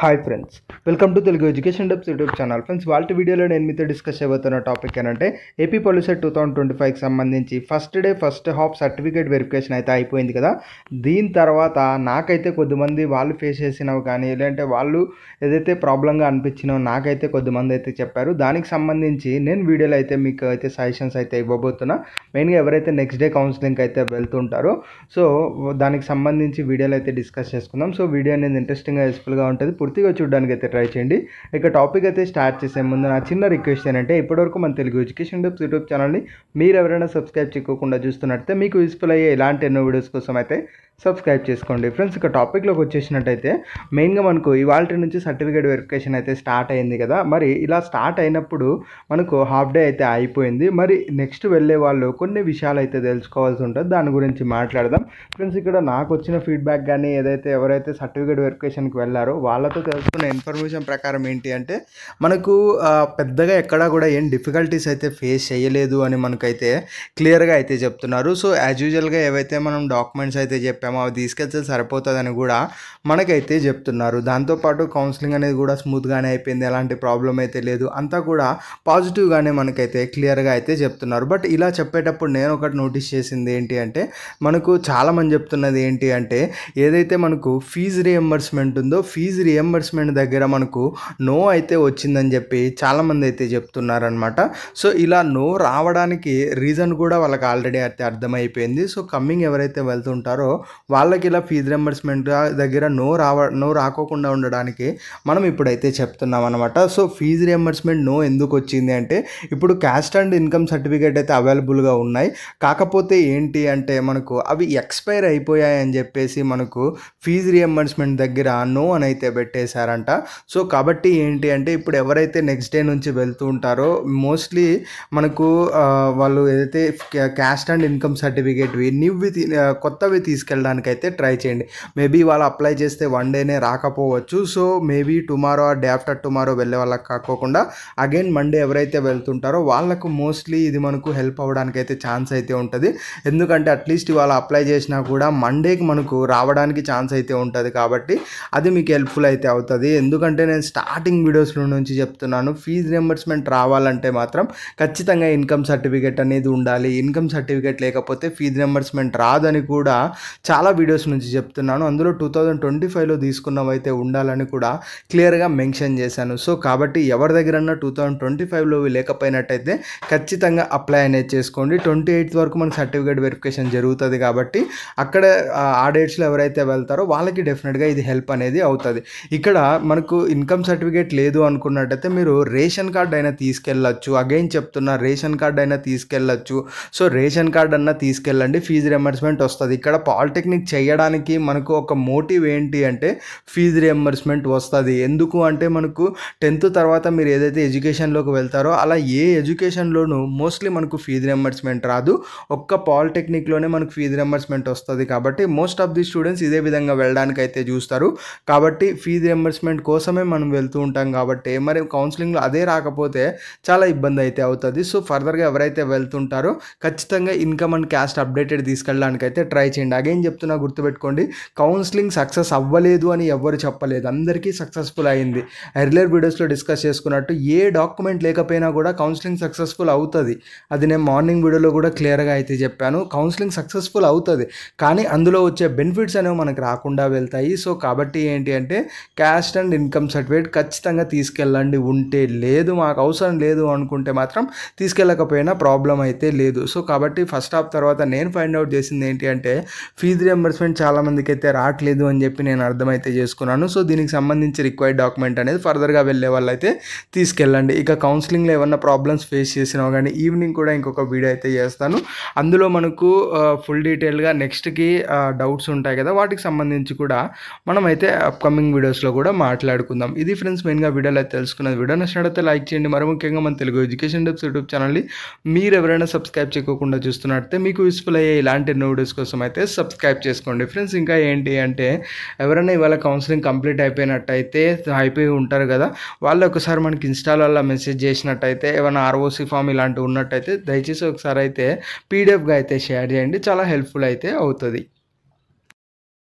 Hi friends, welcome to Telugu education dubs YouTube channel. Friends, వాళ్ళ వీడియోలో నేను మీతో డిస్కస్ చేయబోతున్న టాపిక్ ఏంటంటే ఏపీ పాలిసెట్ 2025కి సంబంధించి ఫస్ట్ హాఫ్ సర్టిఫికేట్ వెరిఫికేషన్ అయితే అయిపోయింది కదా. దీని తర్వాత నాకైతే కొద్దిమంది వాళ్ళు ఫేస్ చేసినవి కానీ లేదంటే వాళ్ళు ఏదైతే ప్రాబ్లంగా అనిపించినో నాకైతే కొద్దిమంది అయితే చెప్పారు. దానికి సంబంధించి నేను వీడియోలో అయితే మీకు అయితే సజెషన్స్ అయితే ఇవ్వబోతున్నా. మెయిన్గా ఎవరైతే నెక్స్ట్ డే కౌన్సిలింగ్కి అయితే వెళ్తుంటారో సో దానికి సంబంధించి వీడియోలో అయితే డిస్కస్ చేసుకుందాం. సో వీడియో అనేది ఇంట్రెస్టింగ్గా యూస్ఫుల్గా ఉంటుంది, పూర్తిగా చూడడానికి అయితే ట్రై చేయండి. ఇక టాపిక్ అయితే స్టార్ట్ చేసే ముందు నా చిన్న రిక్వెస్ట్ ఏంటంటే ఇప్పటివరకు మన తెలుగు ఎడ్యుకేషన్ డబ్స్ యూట్యూబ్ ఛానల్ని మీరు ఎవరైనా సబ్స్క్రైబ్ చేయకుండా చూస్తున్నట్లయితే మీకు యూస్ఫుల్ అయ్యే ఇలాంటి ఎన్నో వీడియోస్ కోసం అయితే సబ్స్క్రైబ్ చేసుకోండి. ఫ్రెండ్స్, ఇక టాపిక్లోకి వచ్చేసినట్టయితే మెయిన్గా మనకు ఇవాళ నుంచి సర్టిఫికేట్ వెరిఫికేషన్ అయితే స్టార్ట్ అయింది కదా. మరి ఇలా స్టార్ట్ అయినప్పుడు మనకు హాఫ్ డే అయితే అయిపోయింది. మరి నెక్స్ట్ వెళ్ళే వాళ్ళు కొన్ని విషయాలు అయితే తెలుసుకోవాల్సి ఉంటుంది, దాని గురించి మాట్లాడదాం. ఫ్రెండ్స్, ఇక్కడ నాకు వచ్చిన ఫీడ్బ్యాక్ కానీ ఎవరైతే సర్టిఫికేట్ వెరిఫికేషన్కి వెళ్ళారో వాళ్ళతో తెలుసుకున్న ఇన్ఫర్మేషన్ ప్రకారం ఏంటి అంటే మనకు పెద్దగా ఎక్కడా కూడా ఏం డిఫికల్టీస్ అయితే ఫేస్ చేయలేదు అని మనకైతే క్లియర్గా అయితే చెప్తున్నారు. సో యాజ్ యూజువల్గా ఏవైతే మనం డాక్యుమెంట్స్ అయితే చెప్పామో అవి తీసుకెళ్తే సరిపోతుందని కూడా మనకైతే చెప్తున్నారు. దాంతోపాటు కౌన్సిలింగ్ అనేది కూడా స్మూత్గానే అయిపోయింది, ఎలాంటి ప్రాబ్లం అయితే లేదు, అంతా కూడా పాజిటివ్గానే మనకైతే క్లియర్గా అయితే చెప్తున్నారు. బట్ ఇలా చెప్పేటప్పుడు నేను ఒకటి నోటీస్ చేసింది ఏంటి అంటే మనకు చాలామంది చెప్తున్నది ఏంటి అంటే ఏదైతే మనకు ఫీజు రియంబర్స్మెంట్ ఉందో ఫీజు రియంబర్స్మెంట్ దగ్గర మనకు నో అయితే వచ్చిందని చెప్పి చాలామంది అయితే చెప్తున్నారనమాట. సో ఇలా నో రావడానికి రీజన్ కూడా వాళ్ళకి ఆల్రెడీ అయితే అర్థమైపోయింది. సో కమ్మింగ్ ఎవరైతే వెళ్తుంటారో వాళ్ళకి ఇలా ఫీజు రియంబర్స్మెంట్ దగ్గర నో రాకోకుండా ఉండడానికి మనం ఇప్పుడైతే చెప్తున్నాం అనమాట. సో ఫీజు రియంబర్స్మెంట్ నో ఎందుకు వచ్చింది అంటే ఇప్పుడు క్యాస్ట్ అండ్ ఇన్కమ్ సర్టిఫికేట్ అయితే అవైలబుల్గా ఉన్నాయి, కాకపోతే ఏంటి అంటే మనకు అవి ఎక్స్పైర్ అయిపోయాయి అని చెప్పేసి మనకు ఫీజు రియంబర్స్మెంట్ దగ్గర నో అని అయితే పెట్టేశారంట. సో కాబట్టి ఏంటి అంటే ఇప్పుడు ఎవరైతే నెక్స్ట్ డే నుంచి వెళ్తూ ఉంటారో మోస్ట్లీ మనకు వాళ్ళు ఏదైతే క్యాస్ట్ అండ్ ఇన్కమ్ సర్టిఫికేట్వి కొత్తవి తీసుకెళ్ళడానికి అయితే ట్రై చేయండి. మేబీ వాళ్ళు అప్లై చేస్తే వన్ డేనే రాకపోవచ్చు. So maybe tomorrow day after tomorrow వెళ్ళే వాళ్ళకి కాకోకుండా అగైన్ మండే ఎవరైతే వెళ్తుంటారో వాళ్ళకు మోస్ట్లీ ఇది మనకు హెల్ప్ అవ్వడానికి అయితే ఛాన్స్ అయితే ఉంటుంది. ఎందుకంటే అట్లీస్ట్ వాళ్ళు అప్లై చేసినా కూడా మండేకి మనకు రావడానికి ఛాన్స్ అయితే ఉంటుంది, కాబట్టి అది మీకు హెల్ప్ఫుల్ అయితే అవుతుంది. ఎందుకంటే నేను స్టార్టింగ్ వీడియోస్లో నుంచి చెప్తున్నాను, ఫీజు రియంబర్స్మెంట్ రావాలంటే మాత్రం ఖచ్చితంగా ఇన్కమ్ సర్టిఫికేట్ అనేది ఉండాలి, ఇన్కమ్ సర్టిఫికేట్ లేకపోతే ఫీజు రియంబర్స్మెంట్ రాదని కూడా చాలా వీడియోస్ నుంచి చెప్తున్నాను. అందులో 2025లో తీసుకున్నవైతే ఉండాలని కూడా క్లియర్గా మెన్షన్ చేశాను. సో కాబట్టి ఎవరి దగ్గరన్నా 2025లో లేకపోయినట్టయితే ఖచ్చితంగా అప్లై అనేది చేసుకోండి. 28th వరకు మనకు సర్టిఫికేట్ వెరిఫికేషన్ జరుగుతుంది, కాబట్టి అక్కడ ఆ డేట్స్లో ఎవరైతే వెళ్తారో వాళ్ళకి డెఫినెట్గా ఇది హెల్ప్ అనేది అవుతుంది. ఇక్కడ మనకు ఇన్కమ్ సర్టిఫికేట్ లేదు అనుకున్నట్టయితే మీరు రేషన్ కార్డ్ అయినా తీసుకెళ్ళచ్చు. అగైన్ చెప్తున్నా, రేషన్ కార్డ్ అయినా తీసుకెళ్ళచ్చు. సో రేషన్ కార్డ్ అన్నా తీసుకెళ్ళండి, ఫీజు రియంబర్స్మెంట్ వస్తుంది. ఇక్కడ పాలిటెక్నిక్ చేయడానికి మనకు ఒక మోటివ్ ఏంటి అంటే ఫీజు రియంబర్స్మెంట్ వస్తుంది. ఎందుకు అంటే మనకు 10th తర్వాత మీరు ఏదైతే ఎడ్యుకేషన్లోకి వెళ్తారో అలా ఏ ఎడ్యుకేషన్లోనూ మోస్ట్లీ మనకు ఫీజు రియంబర్స్మెంట్ రాదు, ఒక్క పాలిటెక్నిక్లోనే మనకు ఫీజు రియంబర్స్మెంట్ వస్తుంది. కాబట్టి మోస్ట్ ఆఫ్ ది స్టూడెంట్స్ ఇదే విధంగా వెళ్ళడానికి అయితే చూస్తారు. కాబట్టి ఫీజు రియంబర్స్మెంట్ కోసమే మనం వెళ్తూ ఉంటాం. కాబట్టి మరి కౌన్సిలింగ్లో అదే రాకపోతే చాలా ఇబ్బంది అయితే అవుతుంది. సో ఫర్దర్గా ఎవరైతే వెళ్తుంటారో ఖచ్చితంగా ఇన్కమ్ అండ్ క్యాస్ట్ అప్డేటెడ్ తీసుకెళ్ళడానికి అయితే ట్రై చేయండి. అగైన్ చెప్తున్నా, గుర్తుపెట్టుకోండి, కౌన్సిలింగ్ సక్సెస్ అవ్వలేదు అని ఎవరు చెప్పలేదు, అందరికీ సక్సెస్ఫుల్ అయింది. ఎర్లియర్ వీడియోస్లో డిస్కస్ చేసుకున్నట్టు ఏ డాక్యుమెంట్ లేకపోయినా కూడా కౌన్సిలింగ్ సక్సెస్ఫుల్ అవుతుంది. అది నేను మార్నింగ్ వీడియోలో కూడా క్లియర్గా అయితే చెప్పాను. కౌన్సిలింగ్ సక్సెస్ఫుల్ అవుతుంది, కానీ అందులో వచ్చే బెనిఫిట్స్ అనేవి మనకు రాకుండా వెళ్తాయి. సో కాబట్టి ఏంటి అంటే క్యాస్ట్ అండ్ ఇన్కమ్ సర్టిఫికేట్ ఖచ్చితంగా తీసుకెళ్ళండి. ఉంటే లేదు, మాకు అవసరం లేదు అనుకుంటే మాత్రం తీసుకెళ్ళకపోయినా ప్రాబ్లం అయితే లేదు. సో కాబట్టి ఫస్ట్ హాఫ్ తర్వాత నేను ఫైండ్ అవుట్ చేసింది ఏంటి అంటే ఫీజు రియంబర్స్మెంట్ చాలామందికి అయితే రావట్లేదు అని చెప్పి నేను అర్థమైతే చేసుకున్నాను. సో దీనికి సంబంధించి రిక్వైర్డ్ డాక్యుమెంట్ అనేది ఫర్దర్గా వెళ్ళే వాళ్ళు అయితే తీసుకెళ్ళండి. ఇక కౌన్సిలింగ్లో ఏమన్నా ప్రాబ్లమ్స్ ఫేస్ చేసినా కానీ ఈవినింగ్ కూడా ఇంకొక వీడియో అయితే చేస్తాను. అందులో మనకు ఫుల్ డీటెయిల్గా నెక్స్ట్కి డౌట్స్ ఉంటాయి కదా, వాటికి సంబంధించి కూడా మనమైతే అప్కమింగ్ వీడియోస్లో కూడా మాట్లాడుకుందాం. ఇది ఫ్రెండ్స్ మెయిన్గా వీడియోలో అయితే తెలుసుకున్నది. వీడియో నచ్చినట్లయితే లైక్ చేయండి. మరి ముఖ్యంగా మన తెలుగు ఎడ్యుకేషన్ డబ్స్ యూట్యూబ్ ఛానల్ని మీరు ఎవరైనా సబ్స్క్రైబ్ చేయకుండా చూస్తున్నట్లయితే మీకు యూస్ఫుల్ అయ్యే ఇలాంటి ఎన్నో వీడియోస్ కోసం అయితే సబ్స్క్రైబ్ చేసుకోండి. ఫ్రెండ్స్, ఇంకా ఏంటి అంటే ఎవరైనా ఇవాళ కౌన్సిలింగ్ కంప్లీట్ అయిపోయి ఉంటారు కదా, వాళ్ళు ఒకసారి మనకి ఇన్స్టాలో మెసేజ్ చేసినట్టయితే ఏమైనా ఆర్ఓసి ఫామ్ ఇలాంటివి ఉన్నట్టయితే దయచేసి ఒకసారి అయితే పీడిఎఫ్గా అయితే షేర్ చేయండి, చాలా హెల్ప్ఫుల్ అయితే అవుతుంది.